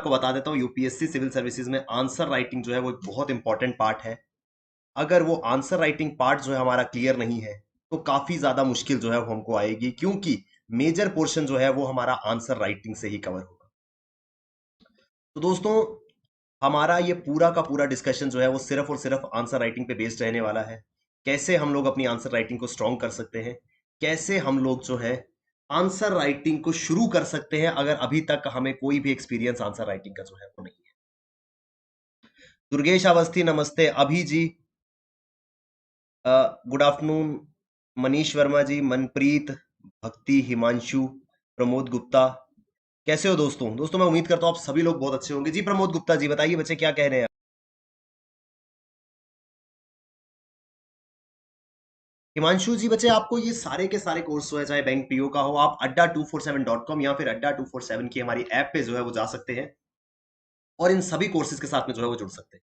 आपको बता देता हूँ, यूपीएससी सिविल सर्विसेज में आंसर राइटिंग जो है वो एक बहुत इंपॉर्टेंट पार्ट है। अगर वो आंसर राइटिंग पार्ट जो है हमारा क्लियर नहीं है तो काफी ज्यादा मुश्किल जो है वो हमको आएगी, क्योंकि मेजर पोर्शन जो है वो हमारा आंसर राइटिंग से ही कवर होगा। तो दोस्तों, हमारा ये पूरा का पूरा डिस्कशन जो है वो सिर्फ और सिर्फ आंसर राइटिंग पे बेस्ड रहने वाला है। कैसे हम लोग अपनी आंसर राइटिंग को स्ट्रॉन्ग कर सकते हैं, कैसे हम लोग जो है आंसर राइटिंग को शुरू कर सकते हैं अगर अभी तक हमें कोई भी एक्सपीरियंस आंसर राइटिंग का जो है वो नहीं है। दुर्गेश अवस्थी नमस्ते, अभी जी गुड आफ्टरनून, मनीष वर्मा जी, मनप्रीत, भक्ति, हिमांशु, प्रमोद गुप्ता, कैसे हो दोस्तों? दोस्तों मैं उम्मीद करता हूं आप सभी लोग बहुत अच्छे होंगे। जी प्रमोद गुप्ता जी बताइए बच्चे क्या कह रहे हैं। हिमांशु जी बच्चे, आपको ये सारे के सारे कोर्स जो है, चाहे बैंक पीओ का हो, आप adda247.com या फिर adda247 की हमारी ऐप पे जो है वो जा सकते हैं और इन सभी कोर्सेज के साथ में जो है वो जुड़ सकते हैं।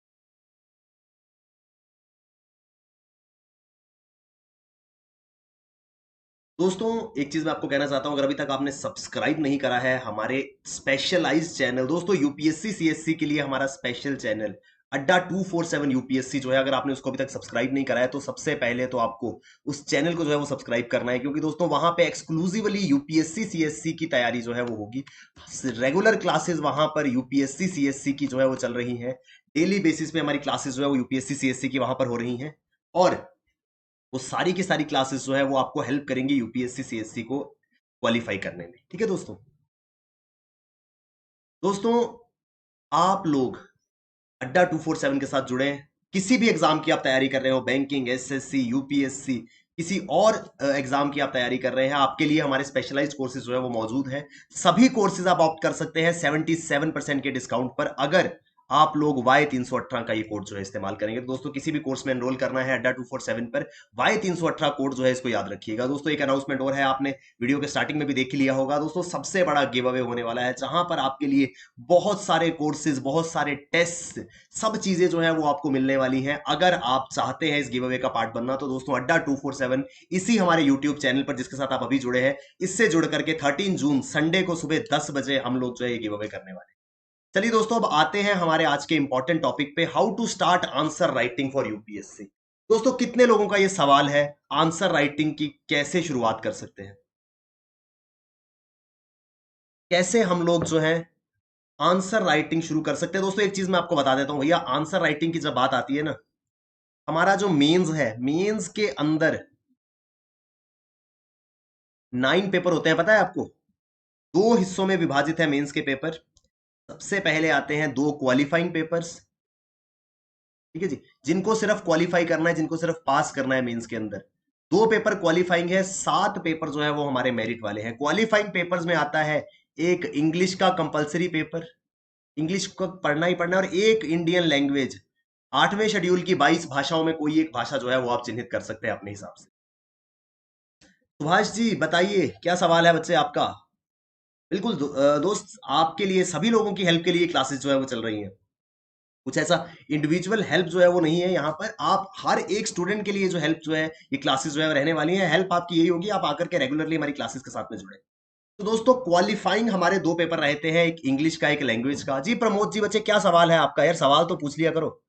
दोस्तों एक चीज मैं आपको कहना चाहता हूं, अगर अभी तक आपने सब्सक्राइब नहीं करा है हमारे स्पेशलाइज्ड चैनल, दोस्तों यूपीएससी सीएससी के लिए हमारा स्पेशल चैनल adda247 यूपीएससी जो है, अगर आपने उसको अभी तक सब्सक्राइब नहीं करा है तो सबसे पहले तो आपको उस चैनल को जो है वो सब्सक्राइब करना है, क्योंकि दोस्तों वहां पे एक्सक्लूसिवली यूपीएससी सीएससी की तैयारी जो है वो होगी। रेगुलर क्लासेस वहां पर यूपीएससी सीएससी की जो है वो चल रही है। डेली बेसिस पे हमारी क्लासेस जो है वो यूपीएससी सीएससी की वहां पर हो रही हैं, और वो सारी की सारी क्लासेस जो है वो आपको हेल्प करेंगी यूपीएससी सीएससी को क्वालिफाई करने में। ठीक है दोस्तों? दोस्तों आप लोग adda247 के साथ जुड़े, किसी भी एग्जाम की आप तैयारी कर रहे हो, बैंकिंग, एसएससी, यूपीएससी, किसी और एग्जाम की आप तैयारी कर रहे हैं, आपके लिए हमारे स्पेशलाइज्ड कोर्सेज जो है वो मौजूद है। सभी कोर्सेज आप ऑप्ट कर सकते हैं 77% के डिस्काउंट पर, अगर आप लोग Y318 का ये कोड जो है इस्तेमाल करेंगे। तो दोस्तों किसी भी कोर्स में एनरोल करना है adda247 पर, Y318 कोड जो है इसको याद रखिएगा। दोस्तों एक अनाउंसमेंट और है, आपने वीडियो के स्टार्टिंग में भी देख लिया होगा। दोस्तों सबसे बड़ा गिव अवे होने वाला है, जहां पर आपके लिए बहुत सारे कोर्सेज, बहुत सारे टेस्ट, सब चीजें जो है वो आपको मिलने वाली हैं। अगर आप चाहते हैं इस गिव अवे का पार्ट बनना, तो दोस्तों adda247 इसी हमारे यूट्यूब चैनल पर, जिसके साथ आप अभी जुड़े हैं, इससे जुड़ करके 13 जून संडे को सुबह 10 बजे हम लोग जो है ये गिव अवे करने वाले हैं। चलिए दोस्तों अब आते हैं हमारे आज के इंपॉर्टेंट टॉपिक पे, how to start answer writing for UPSC. दोस्तों कितने लोगों का ये सवाल है, आंसर राइटिंग की कैसे शुरुआत कर सकते हैं, कैसे हम लोग जो है आंसर राइटिंग शुरू कर सकते हैं। दोस्तों एक चीज मैं आपको बता देता हूं भैया, आंसर राइटिंग की जब बात आती है ना, हमारा जो मेंस है, मेंस के अंदर 9 पेपर होते हैं, पता है आपको? 2 हिस्सों में विभाजित है मेंस के पेपर। सबसे पहले आते हैं 2 क्वालिफाइंग पेपर्स, ठीक है जी, जिनको सिर्फ क्वालिफाई करना है, जिनको सिर्फ पास करना है मेंस के अंदर। 2 पेपर क्वालिफाइंग है, 7 पेपर जो है वो हमारे मेरिट वाले हैं। क्वालिफाइंग पेपर्स में आता है एक इंग्लिश का कंपलसरी पेपर, इंग्लिश को पढ़ना ही पढ़ना है, और एक इंडियन लैंग्वेज। 8वें शेड्यूल की 22 भाषाओं में कोई एक भाषा जो है वो आप चिन्हित कर सकते हैं अपने हिसाब से। सुभाष जी बताइए क्या सवाल है बच्चे आपका। बिल्कुल दोस्त, आपके लिए, सभी लोगों की हेल्प के लिए क्लासेस जो है वो चल रही हैं। कुछ ऐसा इंडिविजुअल हेल्प जो है वो नहीं है यहाँ पर, आप हर एक स्टूडेंट के लिए जो हेल्प जो है ये क्लासेस जो है रहने वाली है। हेल्प आपकी यही होगी, आप आकर के रेगुलरली हमारी क्लासेस के साथ में जुड़े। तो दोस्तों क्वालिफाइंग हमारे 2 पेपर रहते हैं, एक इंग्लिश का, एक लैंग्वेज का। जी प्रमोद जी बच्चे क्या सवाल है आपका? यार सवाल तो पूछ लिया करो।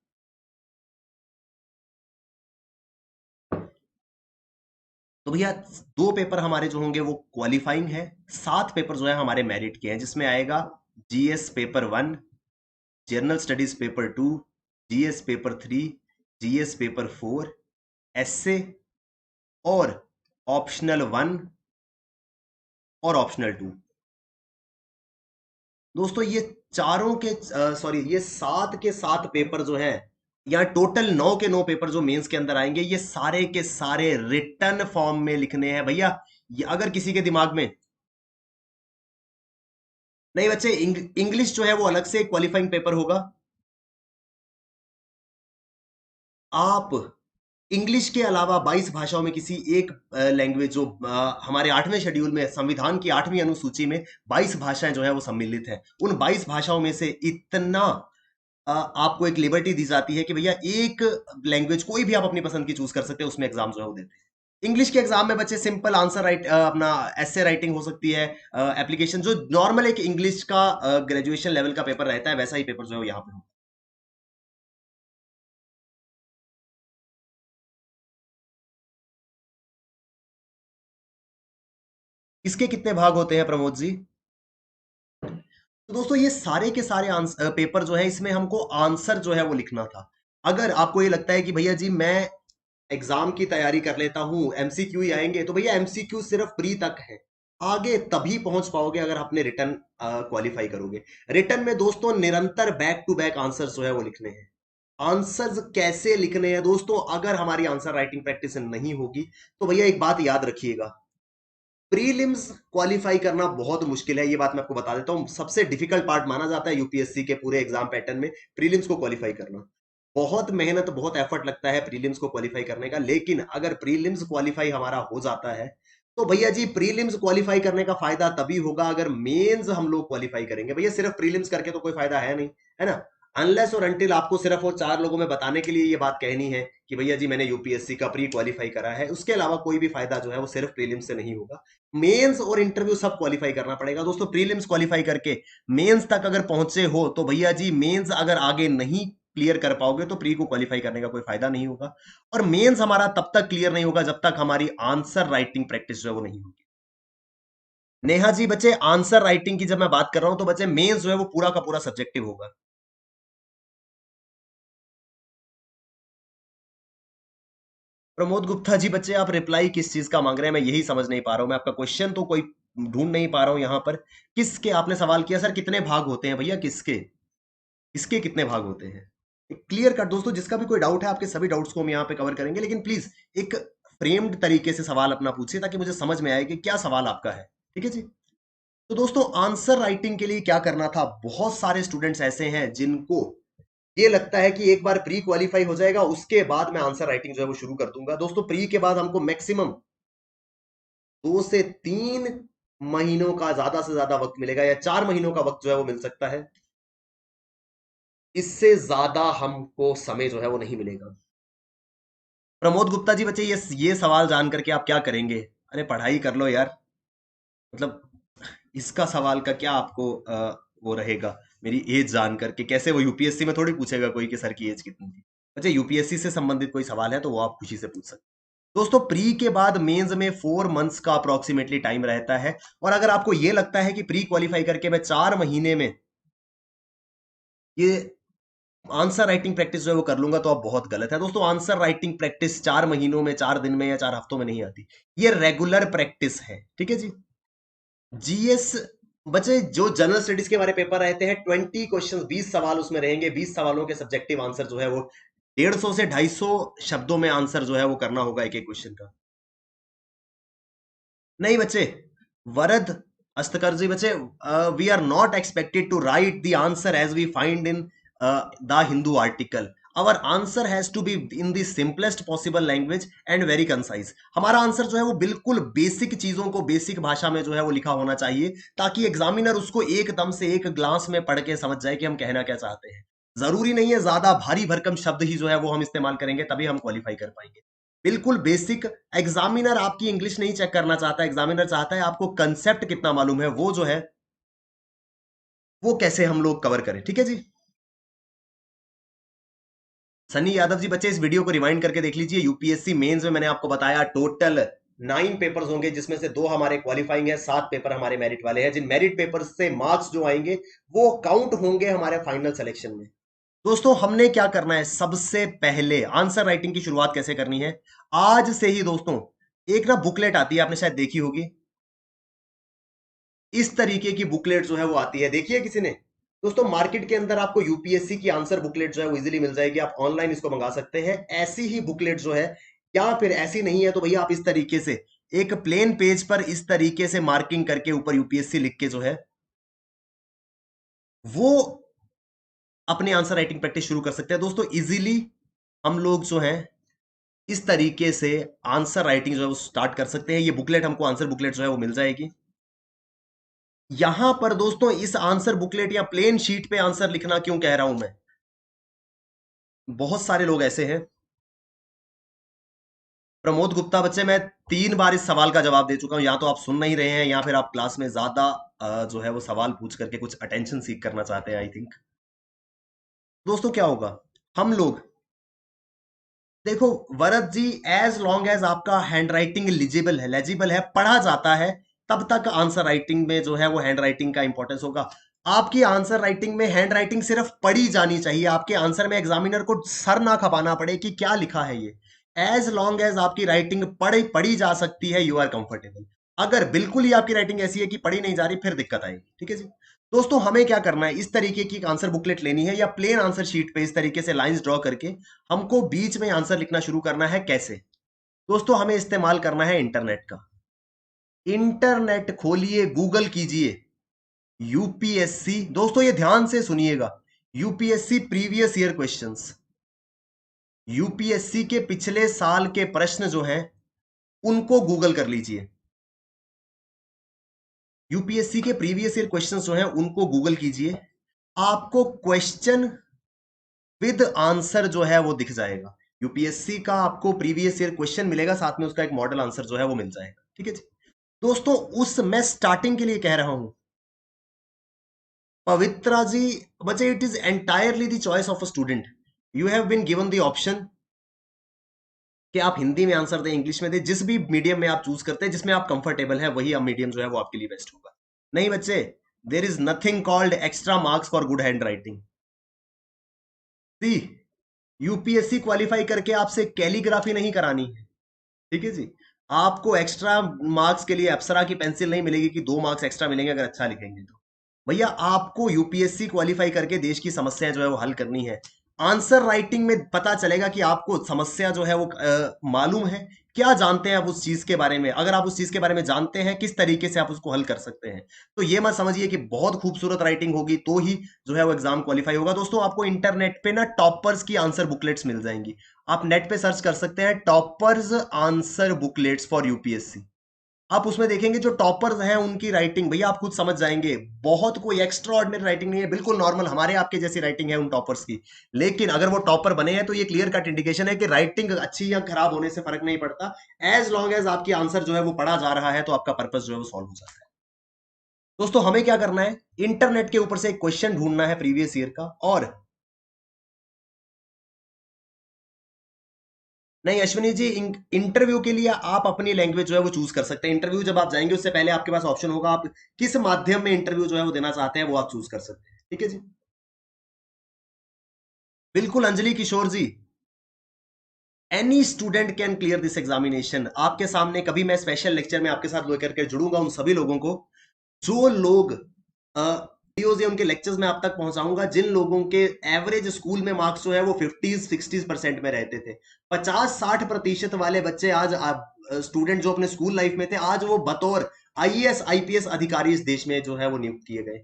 तो भैया 2 पेपर हमारे जो होंगे वो क्वालिफाइंग है, 7 पेपर जो है हमारे मेरिट के हैं, जिसमें आएगा GS paper 1, general studies paper 2, GS paper 3, GS paper 4, essay, और ऑप्शनल 1 और ऑप्शनल 2। दोस्तों ये चारों के सॉरी, ये 7 के 7 पेपर जो हैं, या टोटल 9 के 9 पेपर जो मेंस के अंदर आएंगे, ये सारे के सारे रिटर्न फॉर्म में लिखने हैं भैया। ये अगर किसी के दिमाग में नहीं बच्चे, इंग्लिश जो है वो अलग से क्वालिफाइंग पेपर होगा। आप इंग्लिश के अलावा 22 भाषाओं में किसी एक लैंग्वेज, जो हमारे 8वें शेड्यूल में, संविधान की 8वीं अनुसूची में 22 भाषाएं जो है वो सम्मिलित हैं, उन 22 भाषाओं में से इतना आपको एक लिबर्टी दी जाती है कि भैया एक लैंग्वेज कोई भी आप अपनी पसंद की चूज कर सकते हैं, उसमें एग्जाम जो है वो देते हैं। इंग्लिश के एग्जाम में बच्चे सिंपल आंसर राइट अपना एसे राइटिंग हो सकती है, एप्लीकेशन जो नॉर्मल एक इंग्लिश का ग्रेजुएशन लेवल का पेपर रहता है वैसा ही पेपर जो है वो यहाँ पे हो। इसके कितने भाग होते हैं प्रमोद जी? तो दोस्तों ये सारे के सारे आंसर पेपर जो है इसमें हमको आंसर जो है वो लिखना था। अगर आपको ये लगता है कि भैया जी मैं एग्जाम की तैयारी कर लेता हूं, एमसीक्यू ही आएंगे, तो भैया एमसीक्यू सिर्फ प्री तक है। आगे तभी पहुंच पाओगे अगर आपने रिटर्न क्वालिफाई करोगे। रिटर्न में दोस्तों निरंतर बैक टू बैक आंसर जो है वो लिखने हैं। आंसर्स कैसे लिखने हैं दोस्तों? अगर हमारी आंसर राइटिंग प्रैक्टिस नहीं होगी तो भैया एक बात याद रखिएगा, प्रीलिम्स क्वालिफाई करना बहुत मुश्किल है। ये बात मैं आपको बता देता हूँ, सबसे डिफिकल्ट पार्ट माना जाता है यूपीएससी के पूरे एग्जाम पैटर्न में प्रीलिम्स को क्वालिफाई करना। बहुत मेहनत, बहुत एफर्ट लगता है प्रीलिम्स को क्वालिफाई करने का, लेकिन अगर प्रीलिम्स क्वालिफाई हमारा हो जाता है तो भैया जी प्रीलिम्स क्वालिफाई करने का फायदा तभी होगा अगर मेंस हम लोग क्वालिफाई करेंगे। भैया सिर्फ प्रीलिम्स करके तो कोई फायदा है नहीं, है ना। अनलेस और अनटिल आपको सिर्फ वो चार लोगों में बताने के लिए ये बात कहनी है कि भैया जी मैंने यूपीएससी का प्री क्वालिफाई करा है, उसके अलावा कोई भी फायदा जो है वो सिर्फ प्रीलिम्स से नहीं होगा। मेंस और इंटरव्यू सब क्वालिफाई करना पड़ेगा दोस्तों। प्रीलिम्स क्वालिफाई करके मेंस तक अगर पहुंचे हो तो भैया जी मेंस अगर आगे नहीं क्लियर कर पाओगे तो प्री को क्वालिफाई करने का कोई फायदा नहीं होगा। और मेंस हमारा तब तक क्लियर नहीं होगा जब तक हमारी आंसर राइटिंग प्रैक्टिस जो है वो नहीं होगी। नेहा जी बच्चे आंसर राइटिंग की जब मैं बात कर रहा हूं तो बच्चे मेंस जो है वो पूरा का पूरा सब्जेक्टिव होगा। प्रमोद गुप्ता जी बच्चे आप रिप्लाई किस चीज का मांग रहे हैं मैं यही समझ नहीं पा रहा हूं। मैं आपका क्वेश्चन तो कोई ढूंढ नहीं पा रहा हूं यहां पर। किसके आपने सवाल किया सर? कितने भाग होते हैं भैया? किसके? इसके कितने भाग होते हैं? क्लियर कट दोस्तों, जिसका भी कोई डाउट है आपके सभी डाउट्स को हम यहाँ पे कवर करेंगे, लेकिन प्लीज एक फ्रेम्ड तरीके से सवाल अपना पूछिए ताकि मुझे समझ में आए कि क्या सवाल आपका है। ठीक है जी। तो दोस्तों आंसर राइटिंग के लिए क्या करना था, बहुत सारे स्टूडेंट्स ऐसे हैं जिनको ये लगता है कि एक बार प्री क्वालिफाई हो जाएगा उसके बाद मैं आंसर राइटिंग जो है वो शुरू कर दूंगा। दोस्तों प्री के बाद हमको मैक्सिमम 2 से 3 महीनों का ज्यादा से ज्यादा वक्त मिलेगा, या 4 महीनों का वक्त जो है वो मिल सकता है। इससे ज्यादा हमको समय जो है वो नहीं मिलेगा। प्रमोद गुप्ता जी बच्चे ये सवाल जान करके आप क्या करेंगे? अरे पढ़ाई कर लो यार। मतलब इसका सवाल का क्या आपको वो रहेगा? मेरी एज जान करके कैसे? वो यूपीएससी में थोड़ी पूछेगा कोई कि सर की एज कितनी थी। अच्छा यूपीएससी से संबंधित कोई सवाल है तो वो आप खुशी से पूछ सकते हैं। दोस्तों प्री के बाद मेंस में 4 मंथ्स का अप्रोक्सीमेटली टाइम रहता है। और अगर आपको ये लगता है कि प्री क्वालिफाई करके मैं 4 महीने में ये आंसर राइटिंग प्रैक्टिस जो है वो कर लूंगा तो आप बहुत गलत है दोस्तों। आंसर राइटिंग प्रैक्टिस 4 महीनों में, 4 दिन में या 4 हफ्तों में नहीं आती। ये रेगुलर प्रैक्टिस है। ठीक है जी। जीएस बच्चे जो जनरल स्टडीज के हमारे पेपर रहते हैं 20 क्वेश्चन, 20 सवाल उसमें रहेंगे। 20 सवालों के सब्जेक्टिव आंसर जो है वो 150 से 250 शब्दों में आंसर जो है वो करना होगा एक एक क्वेश्चन का। नहीं बच्चे, वरद अस्तकर जी बच्चे, we are not expected to write the answer as we find in the Hindu article. Our answer has to be in the simplest possible language and very concise. हमारा आंसर जो है वो बिल्कुल बेसिक चीजों को बेसिक भाषा में जो है वो लिखा होना चाहिए ताकि एग्जामिनर उसको एकदम से एक ग्लास में पढ़ के समझ जाए कि हम कहना क्या चाहते हैं। जरूरी नहीं है ज्यादा भारी भरकम शब्द ही जो है वो हम इस्तेमाल करेंगे तभी हम क्वालिफाई कर पाएंगे। बिल्कुल बेसिक। एग्जामिनर आपकी इंग्लिश नहीं चेक करना चाहता, एग्जामिनर चाहता है आपको कंसेप्ट कितना मालूम है, वो जो है वो कैसे हम लोग कवर करें। ठीक है जी। सनी यादव जी बच्चे इस वीडियो को रिवाइंड करके देख लीजिए। यूपीएससी मेंस में मैंने आपको बताया टोटल 9 पेपर्स होंगे जिसमें से 2 हमारे क्वालिफाइंग है, 7 पेपर हमारे मेरिट वाले हैं। जिन मेरिट पेपर से मार्क्स जो आएंगे वो काउंट होंगे हमारे फाइनल सिलेक्शन में। दोस्तों हमने क्या करना है, सबसे पहले आंसर राइटिंग की शुरुआत कैसे करनी है? आज से ही दोस्तों एक ना बुकलेट आती है, आपने शायद देखी होगी। इस तरीके की बुकलेट जो है वो आती है, देखिए किसी ने? दोस्तों मार्केट के अंदर आपको यूपीएससी की आंसर बुकलेट जो है वो इजीली मिल जाएगी, आप ऑनलाइन इसको मंगा सकते हैं। ऐसी ही बुकलेट जो है, या फिर ऐसी नहीं है तो भैया आप इस तरीके से एक प्लेन पेज पर इस तरीके से मार्किंग करके ऊपर यूपीएससी लिख के जो है वो अपने आंसर राइटिंग प्रैक्टिस शुरू कर सकते हैं। दोस्तों इजीली हम लोग जो है इस तरीके से आंसर राइटिंग जो है वो स्टार्ट कर सकते हैं। ये बुकलेट हमको आंसर बुकलेट जो है वो मिल जाएगी। यहां पर दोस्तों इस आंसर बुकलेट या प्लेन शीट पे आंसर लिखना क्यों कह रहा हूं मैं? बहुत सारे लोग ऐसे हैं प्रमोद गुप्ता बच्चे, मैं 3 बार इस सवाल का जवाब दे चुका हूं, या तो आप सुन नहीं रहे हैं या फिर आप क्लास में ज्यादा जो है वो सवाल पूछ करके कुछ अटेंशन सीख करना चाहते हैं, आई थिंक। दोस्तों क्या होगा, हम लोग, देखो वरद जी, एज लॉन्ग एज आपका हैंड राइटिंग लिजिबल है, लेजिबल है, पढ़ा जाता है, तब तक आंसर राइटिंग में जो है वो हैंड राइटिंग का इंपॉर्टेंस होगा। आपकी आंसर राइटिंग में हैंड राइटिंग सिर्फ पढ़ी जानी चाहिए, आपके आंसर में एग्जामिनर को सर ना खपाना पड़े कि क्या लिखा है ये। एज लॉन्ग एज आपकी राइटिंग पढ़ी पढ़ी जा सकती है, यू आर कंफर्टेबल। अगर बिल्कुल ही आपकी राइटिंग ऐसी है कि पढ़ी नहीं जा रही, फिर दिक्कत आएगी, ठीक है जी। दोस्तों हमें क्या करना है, इस तरीके की आंसर बुकलेट लेनी है या प्लेन आंसर शीट पे इस तरीके से लाइंस ड्रॉ करके हमको बीच में आंसर लिखना शुरू करना है। कैसे? दोस्तों हमें इस्तेमाल करना है इंटरनेट का। इंटरनेट खोलिए, गूगल कीजिए, यूपीएससी, दोस्तों ये ध्यान से सुनिएगा, UPSC previous year questions, UPSC के पिछले साल के प्रश्न जो हैं उनको गूगल कर लीजिए। यूपीएससी के प्रीवियस ईयर क्वेश्चंस जो हैं उनको गूगल कीजिए, आपको क्वेश्चन विद आंसर जो है वो दिख जाएगा। यूपीएससी का आपको प्रीवियस ईयर क्वेश्चन मिलेगा, साथ में उसका एक मॉडल आंसर जो है वो मिल जाएगा, ठीक है जी। दोस्तों उस मैं स्टार्टिंग के लिए कह रहा हूं, पवित्रा जी, बच्चे it is entirely the choice of a student. You have been given the option कि आप हिंदी में आंसर दें, इंग्लिश में दें, जिस भी मीडियम में आप चूज करते हैं, जिसमें आप कंफर्टेबल है, वही मीडियम जो है वो आपके लिए बेस्ट होगा। नहीं बच्चे, there is nothing called extra marks for good hand writing. See, UPSC qualify करके आपसे कैलीग्राफी नहीं करानी है, ठीक है जी। आपको एक्स्ट्रा मार्क्स के लिए अप्सरा की पेंसिल नहीं मिलेगी कि 2 मार्क्स एक्स्ट्रा मिलेंगे अगर अच्छा लिखेंगे तो। भैया आपको यूपीएससी क्वालिफाई करके देश की समस्याएं जो है वो हल करनी है। आंसर राइटिंग में पता चलेगा कि आपको समस्या जो है वो मालूम है, क्या जानते हैं आप उस चीज के बारे में। अगर आप उस चीज के बारे में जानते हैं, किस तरीके से आप उसको हल कर सकते हैं। तो ये मत समझिए कि बहुत खूबसूरत राइटिंग होगी तो ही जो है वो एग्जाम क्वालिफाई होगा। दोस्तों आपको इंटरनेट पे ना टॉपर्स की आंसर बुकलेट्स मिल जाएंगी, आप नेट पे सर्च कर सकते हैं toppers answer booklets for UPSC. आप उसमें देखेंगे जो टॉपर्स हैं उनकी राइटिंग, भैया आप खुद समझ जाएंगे, बहुत कोई एक्स्ट्रा ऑर्डिनरी राइटिंग नहीं है, बिल्कुल नॉर्मल हमारे आपके जैसी राइटिंग है उन टॉपर्स की। लेकिन अगर वो टॉपर बने हैं तो ये क्लियर कट इंडिकेशन है कि राइटिंग अच्छी या खराब होने से फर्क नहीं पड़ता, एज लॉन्ग एज आपकी आंसर जो है वो पढ़ा जा रहा है तो आपका पर्पस जो है वो सॉल्व हो जाता है। दोस्तों हमें क्या करना है, इंटरनेट के ऊपर से एक क्वेश्चन ढूंढना है प्रीवियस ईयर का। और नहीं अश्विनी जी, इंटरव्यू के लिए आप अपनी लैंग्वेज जो है वो चूज कर सकते हैं। इंटरव्यू जब आप जाएंगे उससे पहले आपके पास ऑप्शन होगा, आप किस माध्यम में इंटरव्यू जो है वो देना चाहते हैं वो आप चूज कर सकते हैं, ठीक है जी। बिल्कुल Anjali Kishore ji, any student can clear this examination. आपके सामने कभी मैं स्पेशल लेक्चर में आपके साथ लेकर के जुड़ूंगा उन सभी लोगों को, जो लोग वीडियोज या उनके लेक्चर्स में आप तक पहुंचाऊंगा जिन लोगों के एवरेज स्कूल में मार्क्स जो है वो 50-60% में रहते थे। 50-60% वाले बच्चे आज स्टूडेंट जो अपने स्कूल लाइफ में थे, आज वो बतौर आईएएस आईपीएस अधिकारी इस देश में जो है वो नियुक्त किए गए।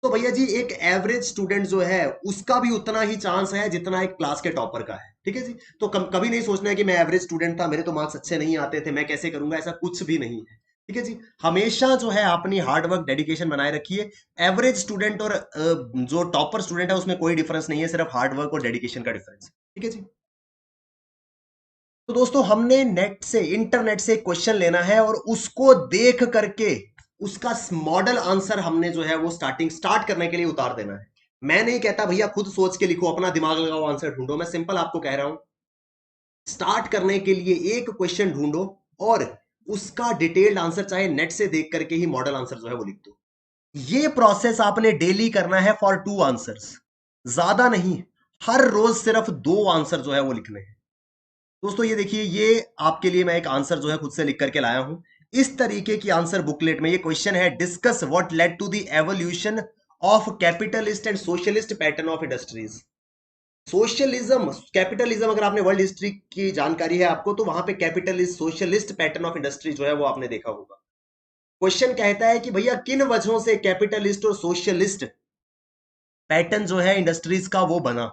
तो भैया जी एक एवरेज स्टूडेंट जो है उसका भी उतना ही चांस है जितना एक क्लास के टॉपर का है, ठीक है जी। तो कभी नहीं सोचना है कि मैं एवरेज स्टूडेंट था, मेरे तो मार्क्स अच्छे नहीं आते थे, मैं कैसे करूंगा, ऐसा कुछ भी नहीं है, ठीक है जी। हमेशा जो है अपनी हार्डवर्क डेडिकेशन बनाए रखिए। एवरेज स्टूडेंट और जो टॉपर स्टूडेंट है उसमें कोई डिफरेंस नहीं है, सिर्फ हार्डवर्क और डेडिकेशन का डिफरेंस है, ठीक है जी। तो दोस्तों हमने नेट से, इंटरनेट से क्वेश्चन लेना है और उसको देख करके उसका मॉडल आंसर हमने जो है वो स्टार्ट करने के लिए उतार देना है। मैं नहीं कहता भैया खुद सोच के लिखो, अपना दिमाग लगाओ, आंसर ढूंढो, मैं सिंपल आपको कह रहा हूं स्टार्ट करने के लिए एक क्वेश्चन ढूंढो और उसका डिटेल्ड आंसर चाहे नेट से देख करके ही मॉडल आंसर जो है वो लिख दो। ये प्रोसेस आपने डेली करना है फॉर 2 आंसर्स, ज्यादा नहीं, हर रोज सिर्फ 2 आंसर जो है वो लिखने हैं। दोस्तों ये देखिए, ये आपके लिए मैं एक आंसर जो है खुद से लिख करके लाया हूं। इस तरीके की आंसर बुकलेट में ये क्वेश्चन है, discuss what led to the evolution of capitalist and socialist pattern of industries. Socialism capitalism, अगर आपने वर्ल्ड हिस्ट्री की जानकारी है आपको तो वहां पे capitalist socialist pattern of industry जो है वो आपने देखा होगा। क्वेश्चन कहता है कि भैया किन वजहों से कैपिटलिस्ट और सोशलिस्ट पैटर्न जो है इंडस्ट्रीज का वो बना।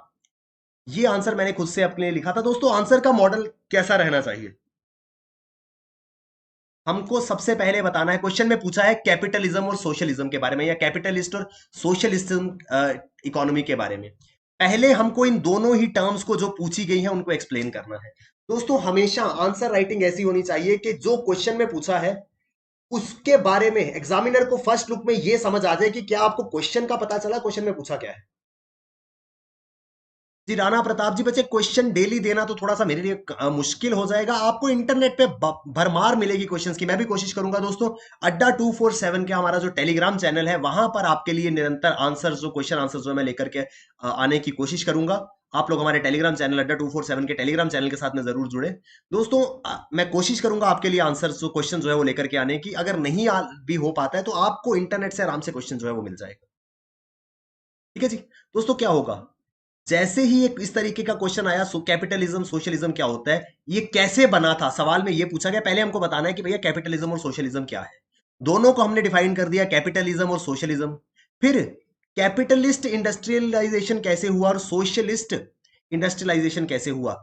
ये आंसर मैंने खुद से अपने लिए लिखा था। दोस्तों आंसर का मॉडल कैसा रहना चाहिए, हमको सबसे पहले बताना है, क्वेश्चन में पूछा है कैपिटलिज्म और सोशलिज्म के बारे में या कैपिटलिस्ट और सोशलिज्म इकोनॉमी के बारे में। पहले हमको इन दोनों ही टर्म्स को जो पूछी गई है उनको एक्सप्लेन करना है। दोस्तों हमेशा आंसर राइटिंग ऐसी होनी चाहिए कि जो क्वेश्चन में पूछा है उसके बारे में एग्जामिनर को फर्स्ट लुक में यह समझ आ जाए कि क्या आपको क्वेश्चन का पता चला, क्वेश्चन में पूछा क्या है। जी राणा प्रताप जी, बच्चे क्वेश्चन डेली देना तो थोड़ा सा मेरे लिए मुश्किल हो जाएगा। आपको इंटरनेट पे भरमार मिलेगी क्वेश्चंस की, मैं भी कोशिश करूंगा। दोस्तों अड्डा 247 के हमारा जो टेलीग्राम चैनल है वहां पर आपके लिए निरंतर आंसर जो क्वेश्चन आंसर जो है मैं लेकर के आने की कोशिश करूंगा। आप लोग हमारे टेलीग्राम चैनल अड्डा 247 के टेलीग्राम चैनल के साथ में जरूर जुड़े। दोस्तों मैं कोशिश करूंगा आपके लिए आंसर जो क्वेश्चन जो है वो लेकर के आने की। अगर नहीं भी हो पाता है तो आपको इंटरनेट से आराम से क्वेश्चन जो है वो मिल जाएगा। ठीक है जी। दोस्तों क्या होगा, जैसे ही एक इस तरीके का क्वेश्चन आया, कैपिटलिज्म सोशलिज्म क्या होता है, ये कैसे बना था, सवाल में ये पूछा गया। पहले हमको बताना है कि भैया कैपिटलिज्म और सोशलिज्म क्या है। दोनों को हमने डिफाइन कर दिया, कैपिटलिज्म और सोशलिज्म। फिर कैपिटलिस्ट इंडस्ट्रियलाइजेशन कैसे हुआ और सोशलिस्ट इंडस्ट्रियलाइजेशन कैसे हुआ।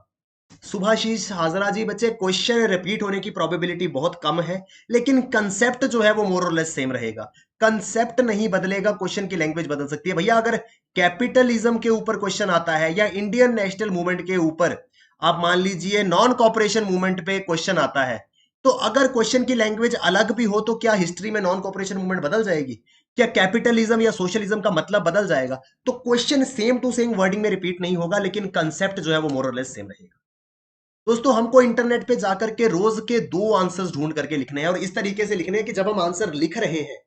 सुभाशीष हाजरा जी, बच्चे क्वेश्चन रिपीट होने की प्रोबेबिलिटी बहुत कम है, लेकिन कंसेप्ट जो है वो मोर और लेस सेम रहेगा। कंसेप्ट नहीं बदलेगा, क्वेश्चन की लैंग्वेज बदल सकती है। भैया अगर कैपिटलिज्म के ऊपर क्वेश्चन आता है या इंडियन नेशनल मूवमेंट के ऊपर, आप मान लीजिए नॉन कॉपरेशन मूवमेंट पे क्वेश्चन आता है, तो अगर क्वेश्चन की लैंग्वेज अलग भी हो तो क्या हिस्ट्री में नॉन कॉपरेशन मूवमेंट बदल जाएगी? क्या कैपिटलिज्म या सोशलिज्म का मतलब बदल जाएगा? तो question same to same wording में रिपीट नहीं होगा, लेकिन कंसेप्ट जो है वो मोर और लेस सेम रहेगा। दोस्तों हमको इंटरनेट पे जाकर के रोज के 2 आंसर्स ढूंढ करके लिखने हैं, और इस तरीके से लिखने हैं कि जब हम आंसर लिख रहे हैं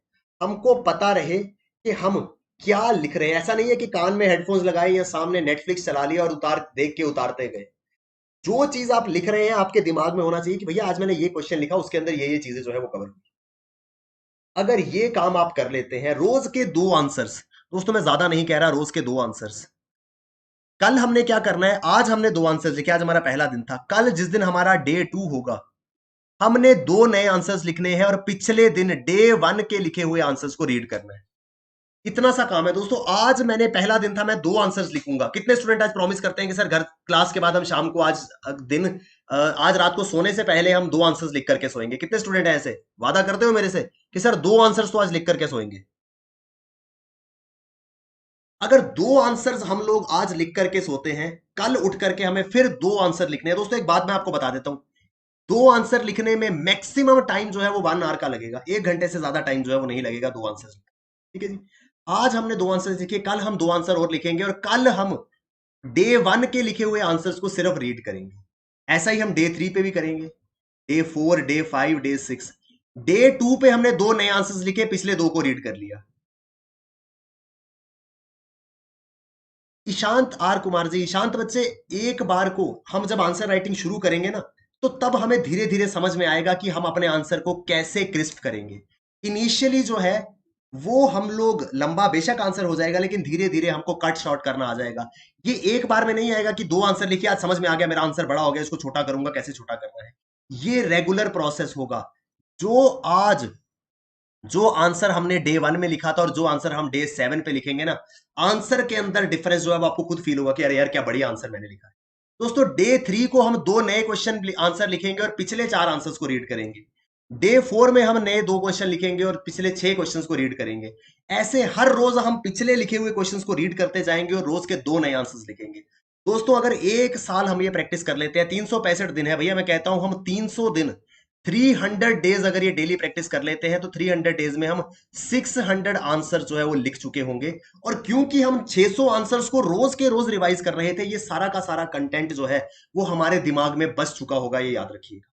हमको पता रहे कि हम क्या लिख रहे हैं। ऐसा नहीं है कि कान में हेडफोन्स लगाए या सामने नेटफ्लिक्स चला लिया और उतार देख के उतारते गए। जो चीज आप लिख रहे हैं आपके दिमाग में होना चाहिए कि भैया आज मैंने ये क्वेश्चन लिखा, उसके अंदर ये चीजें जो है वो कवर हुई। अगर ये काम आप कर लेते हैं, रोज के 2 आंसर्स, दोस्तों मैं ज्यादा नहीं कह रहा, रोज के 2 आंसर्स। कल हमने क्या करना है, आज हमने 2 आंसर्स लिखे, आज हमारा पहला दिन था। कल जिस दिन हमारा डे 2 होगा, हमने 2 नए आंसर्स लिखने हैं और पिछले दिन डे 1 के लिखे हुए आंसर्स को रीड करना है। इतना सा काम है दोस्तों। आज मैंने पहला दिन था, मैं 2 आंसर्स लिखूंगा। कितने स्टूडेंट आज प्रॉमिस करते हैं कि सर घर क्लास के बाद हम शाम को आज दिन आज रात को सोने से पहले हम 2 आंसर्स लिख करके सोएंगे? कितने स्टूडेंट है ऐसे वादा करते हो मेरे से कि सर 2 आंसर्स तो आज लिख करके सोएंगे? अगर 2 आंसर्स हम लोग आज लिख करके सोते हैं, कल उठ करके हमें फिर 2 आंसर लिखने हैं। दोस्तों एक बात मैं आपको बता देता हूं, 2 आंसर लिखने में मैक्सिमम टाइम जो है वो 1 आवर का लगेगा। 1 घंटे से ज्यादा टाइम जो है वो नहीं लगेगा 2 आंसर। ठीक है जी। आज हमने 2 आंसर लिखे, कल हम 2 आंसर और लिखेंगे, और कल हम डे 1 के लिखे हुए आंसर्स को सिर्फ रीड करेंगे। ऐसा ही हम डे 3 पे भी करेंगे, डे 4, डे 5, डे 6। डे 2 पे हमने 2 नए आंसर्स लिखे, पिछले 2 को रीड कर लिया। ईशांत आर कुमार जी, ईशांत बच्चे, एक बार को हम जब आंसर राइटिंग शुरू करेंगे ना, तो तब हमें धीरे धीरे समझ में आएगा कि हम अपने आंसर को कैसे क्रिस्प करेंगे। इनिशियली जो है वो हम लोग लंबा बेशक आंसर हो जाएगा, लेकिन धीरे धीरे हमको कट शॉर्ट करना आ जाएगा। ये एक बार में नहीं आएगा कि 2 आंसर लिखे आज समझ में आ गया मेरा आंसर बड़ा हो गया, इसको छोटा करूंगा, कैसे छोटा करना है। ये रेगुलर प्रोसेस होगा। जो आज जो आंसर हमने डे 1 में लिखा था और जो आंसर हम डे 7 पे लिखेंगे ना, आंसर के अंदर डिफरेंस जो है वो आपको खुद फील होगा कि अरे यार क्या बढ़िया आंसर मैंने लिखा है। दोस्तों डे 3 को हम 2 नए क्वेश्चन आंसर लिखेंगे और पिछले 4 आंसर्स को रीड करेंगे। डे 4 में हम नए 2 क्वेश्चन लिखेंगे और पिछले 6 क्वेश्चंस को रीड करेंगे। ऐसे हर रोज हम पिछले लिखे हुए क्वेश्चंस को रीड करते जाएंगे और रोज के 2 नए आंसर्स लिखेंगे। दोस्तों अगर 1 साल हम ये प्रैक्टिस कर लेते हैं, 365 दिन है भैया, मैं कहता हूं हम 300 दिन, 300 डेज अगर ये डेली प्रैक्टिस कर लेते हैं तो 300 डेज में हम 600 आंसर जो है वो लिख चुके होंगे। और क्योंकि हम 600 आंसर्स को रोज के रोज रिवाइज कर रहे थे, ये सारा का सारा कंटेंट जो है वो हमारे दिमाग में बस चुका होगा, ये याद रखिएगा।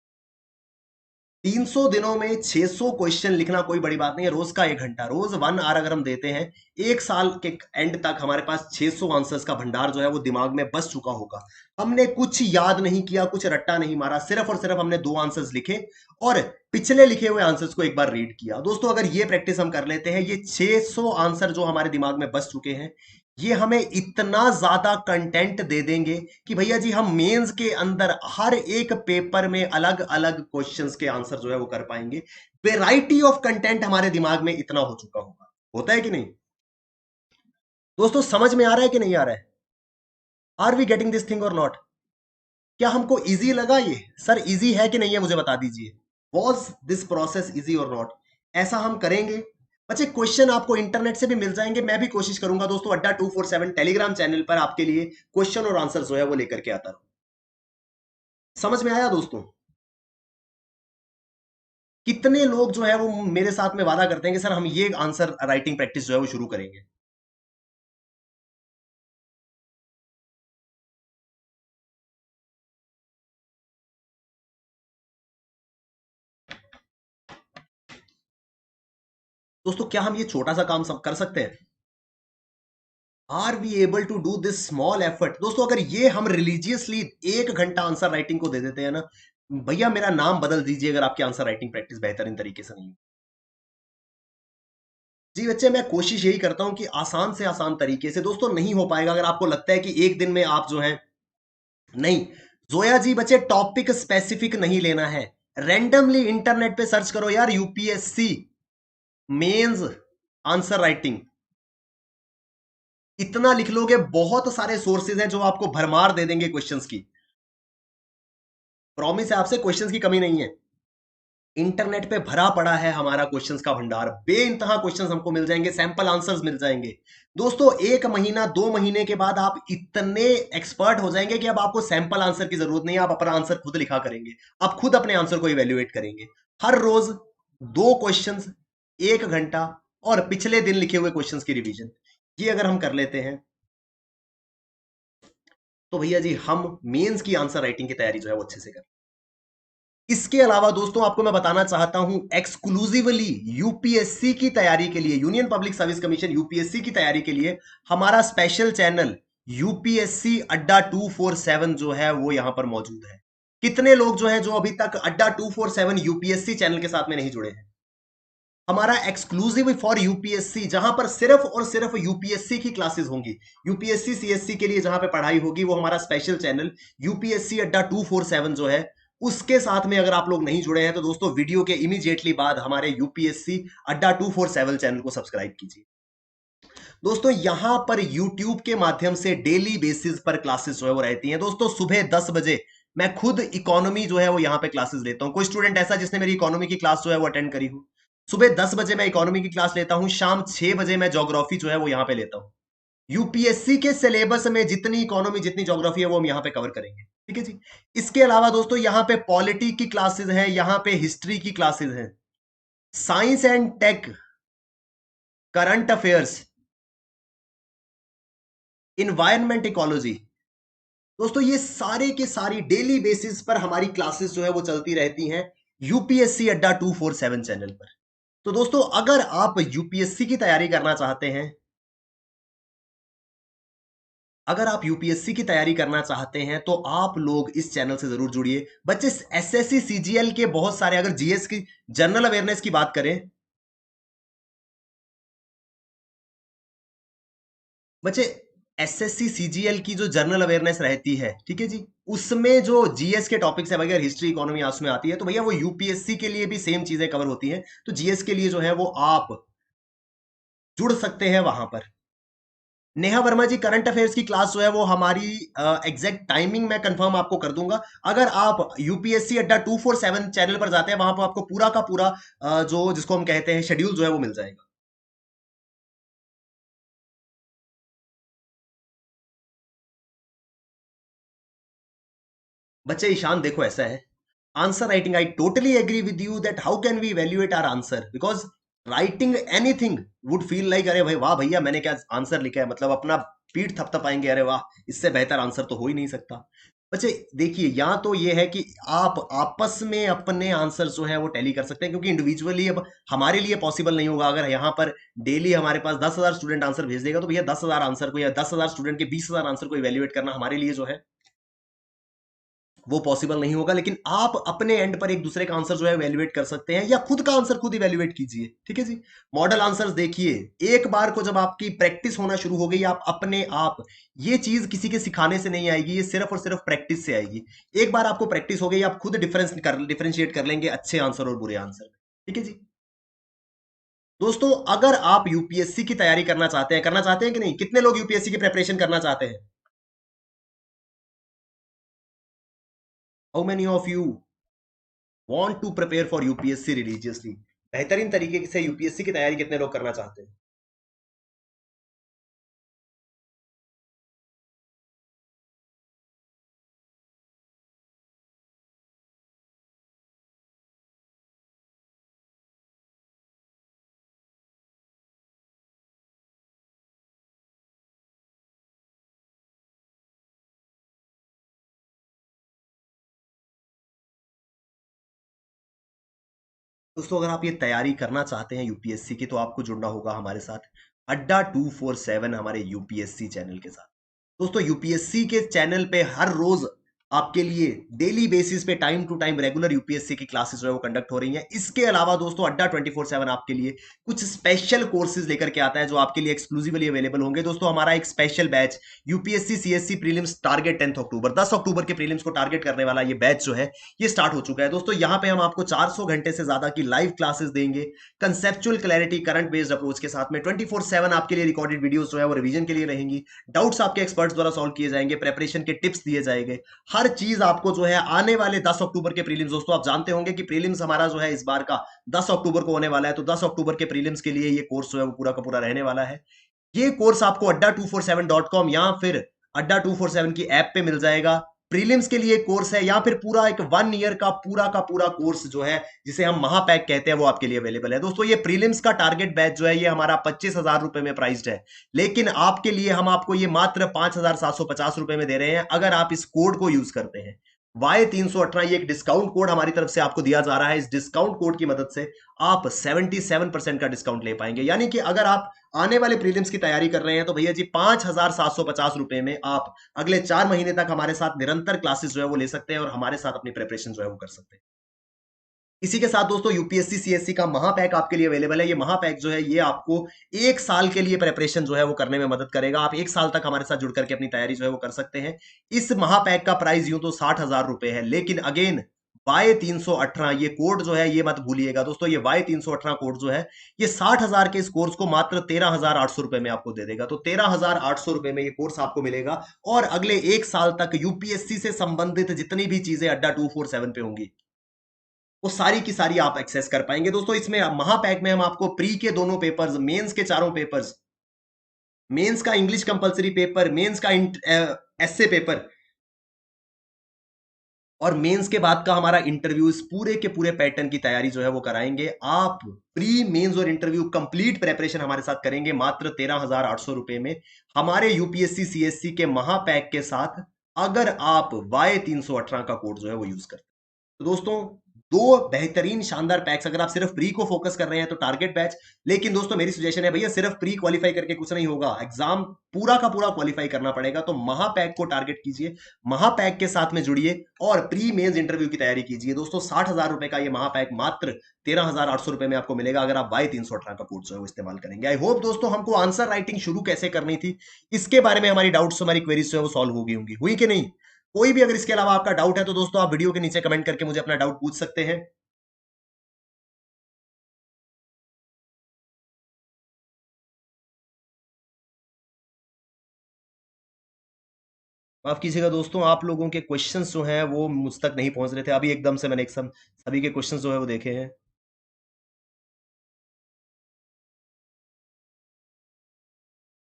300 दिनों में 600 क्वेश्चन लिखना कोई बड़ी बात नहीं है। रोज का 1 घंटा, रोज 1 आवर अगर हम देते हैं, 1 साल के एंड तक हमारे पास 600 आंसर्स का भंडार जो है वो दिमाग में बस चुका होगा। हमने कुछ याद नहीं किया, कुछ रट्टा नहीं मारा, सिर्फ और सिर्फ हमने 2 आंसर्स लिखे और पिछले लिखे हुए आंसर्स को एक बार रीड किया। दोस्तों अगर ये प्रैक्टिस हम कर लेते हैं, ये 600 आंसर जो हमारे दिमाग में बस चुके हैं, ये हमें इतना ज्यादा कंटेंट दे देंगे कि भैया जी हम मेंस के अंदर हर एक पेपर में अलग अलग क्वेश्चंस के आंसर जो है वो कर पाएंगे। वेराइटी ऑफ कंटेंट हमारे दिमाग में इतना हो चुका होगा। होता है कि नहीं? दोस्तों समझ में आ रहा है कि नहीं आ रहा है? Are we getting this thing or not? क्या हमको इजी लगा ये? सर इजी है कि नहीं है मुझे बता दीजिए। वॉज दिस प्रोसेस इजी और नॉट? ऐसा हम करेंगे, बच्चे क्वेश्चन आपको इंटरनेट से भी मिल जाएंगे, मैं भी कोशिश करूंगा दोस्तों अड्डा 247 टेलीग्राम चैनल पर आपके लिए क्वेश्चन और आंसर जो है वो लेकर के आता रहूं। समझ में आया दोस्तों? कितने लोग जो है वो मेरे साथ में वादा करते हैं कि सर हम ये आंसर राइटिंग प्रैक्टिस जो है वो शुरू करेंगे? दोस्तों क्या हम ये छोटा सा काम सब कर सकते हैं? Are we able to do this small effort? दोस्तों अगर ये हम रिलीजियसली 1 घंटा आंसर राइटिंग को दे देते हैं ना, भैया मेरा नाम बदल दीजिए अगर आपकी आंसर राइटिंग प्रैक्टिस बेहतरीन तरीके से नहीं है। जी बच्चे, मैं कोशिश यही करता हूं कि आसान से आसान तरीके से, दोस्तों नहीं हो पाएगा अगर आपको लगता है कि एक दिन में आप जो है, नहीं। जोया जी बच्चे, टॉपिक स्पेसिफिक नहीं लेना है, रैंडमली इंटरनेट पे सर्च करो यार, यूपीएससी मेंस आंसर राइटिंग, इतना लिख लोगे, बहुत सारे सोर्सेज हैं जो आपको भरमार दे देंगे क्वेश्चंस की। प्रॉमिस है आपसे, क्वेश्चंस की कमी नहीं है। इंटरनेट पे भरा पड़ा है हमारा क्वेश्चंस का भंडार, बेइंतहा क्वेश्चंस हमको मिल जाएंगे, सैंपल आंसर्स मिल जाएंगे। दोस्तों 1 महीना 2 महीने के बाद आप इतने एक्सपर्ट हो जाएंगे कि अब आपको सैंपल आंसर की जरूरत नहीं है, आप अपना आंसर खुद लिखा करेंगे, आप खुद अपने आंसर को इवेल्युएट करेंगे। हर रोज 2 क्वेश्चंस, 1 घंटा, और पिछले दिन लिखे हुए क्वेश्चंस की रिवीजन, ये अगर हम कर लेते हैं तो भैया जी हम मेंस की आंसर राइटिंग की तैयारी जो है वो अच्छे से कर। इसके अलावा दोस्तों आपको मैं बताना चाहता हूं, एक्सक्लूसिवली यूपीएससी की तैयारी के लिए, union public service commission UPSC की तैयारी के लिए हमारा स्पेशल चैनल यूपीएससी अड्डा 247 जो है वो यहां पर मौजूद है। कितने लोग जो है जो अभी तक अड्डा 247 यूपीएससी चैनल के साथ में नहीं जुड़े हैं? हमारा एक्सक्लूसिव फॉर यूपीएससी, जहां पर सिर्फ और सिर्फ यूपीएससी की क्लासेस होंगी, यूपीएससी सीएससी के लिए जहां पे पढ़ाई होगी, वो हमारा स्पेशल चैनल यूपीएससी अड्डा 247 जो है, उसके साथ में अगर आप लोग नहीं जुड़े हैं तो दोस्तों वीडियो के इमीडिएटली बाद हमारे यूपीएससी अड्डा 247 चैनल को सब्सक्राइब कीजिए। दोस्तों यहां पर यूट्यूब के माध्यम से डेली बेसिस पर क्लासेस जो है वो रहती हैं। दोस्तों सुबह 10 बजे मैं खुद इकोनॉमी जो है वो यहाँ पे क्लासेस लेता हूँ। कोई स्टूडेंट ऐसा जिसने मेरी इकोनॉमी की क्लास जो है वो अटेंड करी हो? सुबह 10 बजे मैं इकोनॉमी की क्लास लेता हूँ, शाम 6 बजे मैं ज्योग्राफी जो है वो यहाँ पे लेता हूँ। यूपीएससी के सिलेबस में जितनी इकोनॉमी जितनी ज्योग्राफी है वो हम यहाँ पे कवर करेंगे, ठीक है जी। इसके अलावा दोस्तों यहाँ पे पॉलिटी की क्लासेस हैं, यहाँ पे हिस्ट्री की क्लासेस हैं, science and tech, current affairs, environment ecology. दोस्तों ये सारे के सारी डेली बेसिस पर हमारी क्लासेस जो है वो चलती रहती हैं यूपीएससी अड्डा 247 चैनल पर। तो दोस्तों अगर आप यूपीएससी की तैयारी करना चाहते हैं, अगर आप यूपीएससी की तैयारी करना चाहते हैं तो आप लोग इस चैनल से जरूर जुड़िए। बच्चे एसएससी सीजीएल के बहुत सारे, अगर जीएस की जनरल अवेयरनेस की बात करें, बच्चे एसएससी सीजीएल की जो जनरल अवेयरनेस रहती है, ठीक है जी, उसमें जो जीएस के टॉपिक्स है, अगर हिस्ट्री इकोनॉमी उसमें आती है, तो भैया वो यूपीएससी के लिए भी सेम चीजें कवर होती हैं। तो जीएस के लिए जो है वो आप जुड़ सकते हैं वहां पर। नेहा वर्मा जी, करंट अफेयर्स की क्लास जो है वो हमारी एग्जैक्ट टाइमिंग मैं कंफर्म आपको कर दूंगा। अगर आप यूपीएससी अड्डा 247 चैनल पर जाते हैं, वहां पर आपको पूरा का पूरा जो जिसको हम कहते हैं शेड्यूल जो है वो मिल जाएगा। बच्चे ईशान देखो ऐसा है, answer writing, I totally agree with you that how can we evaluate our answer, because writing anything would feel like अरे भाई वाह भैया मैंने क्या आंसर लिखा है, मतलब अपना पीठ थपथपाएंगे, अरे वाह इससे बेहतर आंसर तो हो ही नहीं सकता। बच्चे देखिए, या तो ये है कि आप आपस में अपने आंसर जो है वो टैली कर सकते हैं, क्योंकि इंडिविजुअली अब हमारे लिए पॉसिबल नहीं होगा। अगर यहाँ पर डेली हमारे पास 10,000 स्टूडेंट आंसर भेज देगा, तो भैया 10,000 आंसर को या 10,000 स्टूडेंट के 20,000 आंसर को इवेल्युएट करना हमारे लिए जो है वो पॉसिबल नहीं होगा। लेकिन आप अपने एंड पर एक दूसरे का आंसर जो है वैल्यूएट कर सकते हैं, या खुद का आंसर खुद इवैल्यूएट कीजिए, ठीक है जी। मॉडल आंसर्स देखिए, एक बार को जब आपकी प्रैक्टिस होना शुरू हो गई, आप अपने आप, ये चीज किसी के सिखाने से नहीं आएगी, ये सिर्फ और सिर्फ प्रैक्टिस से आएगी। एक बार आपको प्रैक्टिस हो गई, आप खुद डिफरेंशिएट कर लेंगे अच्छे आंसर और बुरे आंसर, ठीक है जी। दोस्तों अगर आप यूपीएससी की तैयारी करना चाहते हैं कि नहीं, कितने लोग यूपीएससी की प्रिपरेशन करना चाहते हैं? How many of you want to prepare for UPSC religiously? बेहतरीन तरीके से यूपीएससी की तैयारी कितने लोग करना चाहते हैं? दोस्तों अगर आप ये तैयारी करना चाहते हैं यूपीएससी की तो आपको जुड़ना होगा हमारे साथ अड्डा 247 हमारे यूपीएससी चैनल के साथ। दोस्तों यूपीएससी के चैनल पे हर रोज आपके लिए डेली बेसिस पे time to time regular UPSC की क्लासेस जो है वो कंडक्ट हो रही हैं। इसके अलावा दोस्तों अड्डा 24/7 आपके लिए कुछ स्पेशल कोर्सेज लेकर के आता है जो आपके लिए एक्सक्लूसिवली अवेलेबल होंगे। दोस्तों हमारा एक special batch UPSC CSC prelims target 10 अक्टूबर, 10 अक्टूबर के प्रीलिम्स को टारगेट करने वाला ये बैच जो है ये स्टार्ट हो चुका है। दोस्तों यहाँ पे हम आपको 400 घंटे से ज्यादा की लाइव क्लासेस देंगे conceptual clarity current based approach के साथ में। 24/7 आपके लिए रिकॉर्डेड वीडियोस जो है वो रिवीजन के लिए रहेंगी, डाउट्स आपके एक्सपर्ट्स द्वारा सॉल्व किए जाएंगे, प्रेपरेशन के टिप्स दिए जाएंगे, हर चीज आपको जो है आने वाले 10 अक्टूबर के प्रीलिम्स। दोस्तों आप जानते होंगे कि प्रीलिम्स हमारा जो है इस बार का 10 अक्टूबर को होने वाला है, तो 10 अक्टूबर के प्रीलिम्स के लिए ये कोर्स जो है वो पूरा का पूरा रहने वाला है। ये कोर्स आपको अड्डा247.com या फिर अड्डा247 की ऐप पे मिल जाएगा। प्रीलिम्स के लिए कोर्स है या फिर पूरा एक 1 ईयर का पूरा कोर्स जो है जिसे हम महापैक कहते हैं वो आपके लिए अवेलेबल है। दोस्तों ये प्रीलिम्स का टारगेट बैच जो है ये हमारा 25,000 रुपए में प्राइस्ड है, लेकिन आपके लिए हम आपको ये मात्र 5,750 रुपए में दे रहे हैं अगर आप इस कोड को यूज करते हैं। Y318 ये एक डिस्काउंट कोड हमारी तरफ से आपको दिया जा रहा है। इस डिस्काउंट कोड की मदद से आप 77% का डिस्काउंट ले पाएंगे, यानी कि अगर आप आने वाले प्रीलिम्स की तैयारी कर रहे हैं तो भैया जी 5,750 रुपए में आप अगले 4 महीने तक हमारे साथ निरंतर क्लासेस जो है वो ले सकते हैं और हमारे साथ अपनी प्रिपरेशन जो है वो कर सकते हैं। इसी के साथ दोस्तों यूपीएससी सीएससी का महापैक आपके लिए अवेलेबल है। ये महापैक जो है ये आपको 1 साल के लिए प्रिपरेशन जो है वो करने में मदद करेगा। आप 1 साल तक हमारे साथ जुड़ करके अपनी तैयारी जो है वो कर सकते हैं। इस महापैक का प्राइस यूं तो 60,000 रुपए है, लेकिन अगेन Y318 ये कोड जो है ये मत भूलिएगा दोस्तों। ये Y318 कोड जो है ये 60,000 के इस कोर्स को मात्र 13,800 रुपए में आपको दे देगा। तो 13,800 रुपए में ये कोर्स आपको मिलेगा और अगले 1 साल तक यूपीएससी से संबंधित जितनी भी चीजें अड्डा 247 पे होंगी वो सारी की सारी आप एक्सेस कर पाएंगे। दोस्तों इसमें महापैक में हम आपको प्री के दोनों पेपर्स, मेंस के चारों पेपर्स, मेंस का इंग्लिश कंपलसरी पेपर, मेंस का एसए पेपर और मेंस के बाद का हमारा इंटरव्यू, इस पूरे के पूरे पैटर्न की तैयारी जो है वो कराएंगे। आप प्री मेंस और इंटरव्यू कंप्लीट प्रेपरेशन हमारे साथ करेंगे मात्र 13,800 रुपए में हमारे यूपीएससी सीएससी के महापैक के साथ, अगर आप Y318 का कोड जो है वो यूज करते हैं। तो दोस्तों दो बेहतरीन शानदार पैक्स। अगर आप सिर्फ प्री को फोकस कर रहे हैं तो टारगेट बैच, लेकिन दोस्तों मेरी सजेशन है भैया सिर्फ प्री क्वालिफाई करके कुछ नहीं होगा, एग्जाम पूरा का पूरा क्वालिफाई करना पड़ेगा। तो महापैक को टारगेट कीजिए, महापैक के साथ में जुड़िए और प्री मेंस इंटरव्यू की तैयारी कीजिए। दोस्तों 60,000 रुपए का ये महापैक मात्र 13,800 रुपए में आपको मिलेगा अगर आप Y318 का कोड जो है वो इस्तेमाल करेंगे। आई होप दोस्तों हमको आंसर राइटिंग शुरू कैसे करनी थी इसके बारे में हमारी डाउट्स, हमारी क्वेरीज जो है वो सॉल्व हो गई होंगी, हुई कि नहीं? कोई भी अगर इसके अलावा आपका डाउट है तो दोस्तों आप वीडियो के नीचे कमेंट करके मुझे अपना डाउट पूछ सकते हैं। माफ कीजिएगा दोस्तों, आप लोगों के क्वेश्चंस जो हैं वो मुझ तक नहीं पहुंच रहे थे, अभी एकदम से मैंने एक सभी के क्वेश्चंस जो है वो देखे हैं।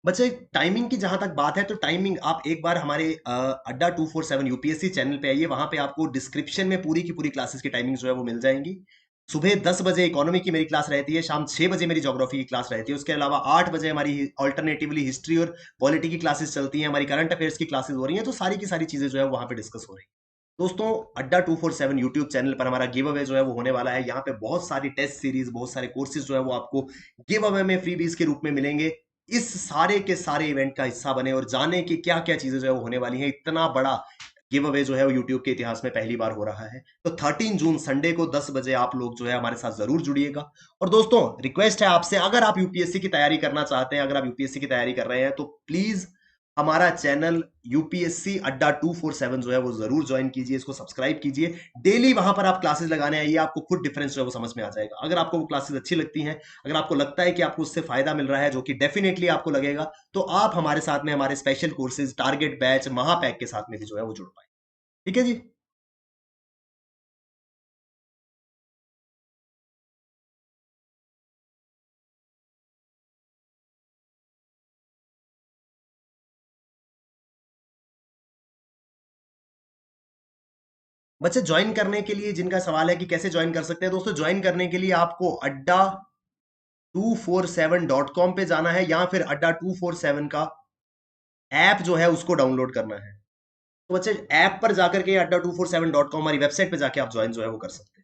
बच्चे टाइमिंग की जहां तक बात है तो टाइमिंग आप एक बार हमारे अड्डा 247 यूपीएससी चैनल पे आइए, वहां पे आपको डिस्क्रिप्शन में पूरी की पूरी क्लासेस की टाइमिंग जो है वो मिल जाएंगी। सुबह 10 बजे इकोनॉमी की मेरी क्लास रहती है, शाम 6 बजे मेरी ज्योग्राफी की क्लास रहती है, उसके अलावा 8 बजे हमारी ऑल्टरनेटिवली हिस्ट्री और पॉलिटी की क्लासेस चलती हैं, हमारी करंट अफेयर्स की क्लासेस हो रही हैं। तो सारी की सारी चीजें जो है वहां पे डिस्कस हो रही हैं। दोस्तों अड्डा 247 यूट्यूब चैनल पर हमारा गिव अवे जो है वो होने वाला है। यहाँ पे बहुत सारी टेस्ट सीरीज, बहुत सारे कोर्सेज जो है वो आपको गिव अवे में फ्रीबीज के रूप में मिलेंगे। इस सारे के सारे इवेंट का हिस्सा बने और जाने कि क्या क्या चीजें जो है वो होने वाली हैं। इतना बड़ा गिव अवे जो है वो यूट्यूब के इतिहास में पहली बार हो रहा है। तो 13 जून संडे को 10 बजे आप लोग जो है हमारे साथ जरूर जुड़िएगा। और दोस्तों रिक्वेस्ट है आपसे, अगर आप यूपीएससी की तैयारी करना चाहते हैं, अगर आप यूपीएससी की तैयारी कर रहे हैं तो प्लीज हमारा चैनल यूपीएससी अड्डा 247 जो है वो जरूर ज्वाइन कीजिए, इसको सब्सक्राइब कीजिए। डेली वहां पर आप क्लासेस लगाने आइए, आपको खुद डिफरेंस जो है वो समझ में आ जाएगा। अगर आपको वो क्लासेस अच्छी लगती हैं, अगर आपको लगता है कि आपको उससे फायदा मिल रहा है, जो कि डेफिनेटली आपको लगेगा, तो आप हमारे साथ में हमारे स्पेशल कोर्सेज टारगेट बैच महापैक के साथ में भी जो है वो जुड़ पाए। ठीक है जी। बच्चे ज्वाइन करने के लिए जिनका सवाल है कि कैसे ज्वाइन कर सकते हैं, दोस्तों ज्वाइन करने के लिए आपको adda247.com पे जाना है या फिर adda247 का ऐप जो है उसको डाउनलोड करना है। तो बच्चे ऐप पर जाकर के adda247.com हमारी वेबसाइट पे जाके आप ज्वाइन जो है वो कर सकते हैं।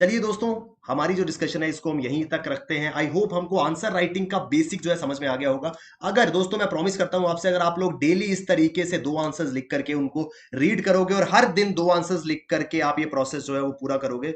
चलिए दोस्तों, हमारी जो डिस्कशन है इसको हम यहीं तक रखते हैं। आई होप हमको आंसर राइटिंग का बेसिक जो है समझ में आ गया होगा। अगर दोस्तों मैं प्रॉमिस करता हूं आपसे, अगर आप लोग डेली इस तरीके से 2 आंसर्स लिख करके उनको रीड करोगे और हर दिन 2 आंसर्स लिख करके आप ये प्रोसेस जो है वो पूरा करोगे,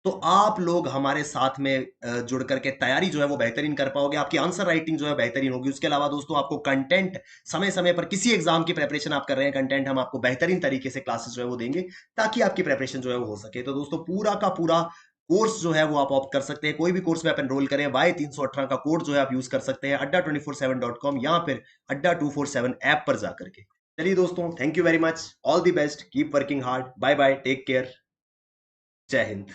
तो आप लोग हमारे साथ में जुड़ करके तैयारी जो है वो बेहतरीन कर पाओगे। आपकी आंसर राइटिंग जो है बेहतरीन होगी। उसके अलावा दोस्तों आपको कंटेंट समय समय पर, किसी एग्जाम की प्रिपरेशन आप कर रहे हैं, कंटेंट हम आपको बेहतरीन तरीके से क्लासेस जो है वो देंगे ताकि आपकी प्रिपरेशन जो है वो हो सके। तो दोस्तों पूरा का पूरा कोर्स जो है वो आप ऑप्ट कर सकते हैं। कोई भी कोर्स में आप एनरोल करें, Y318 का कोड जो है आप यूज कर सकते हैं adda247.com या फिर adda247 ऐप पर जाकर के। चलिए दोस्तों, thank you very much, all the best, keep working hard, bye bye, take care, जय हिंद।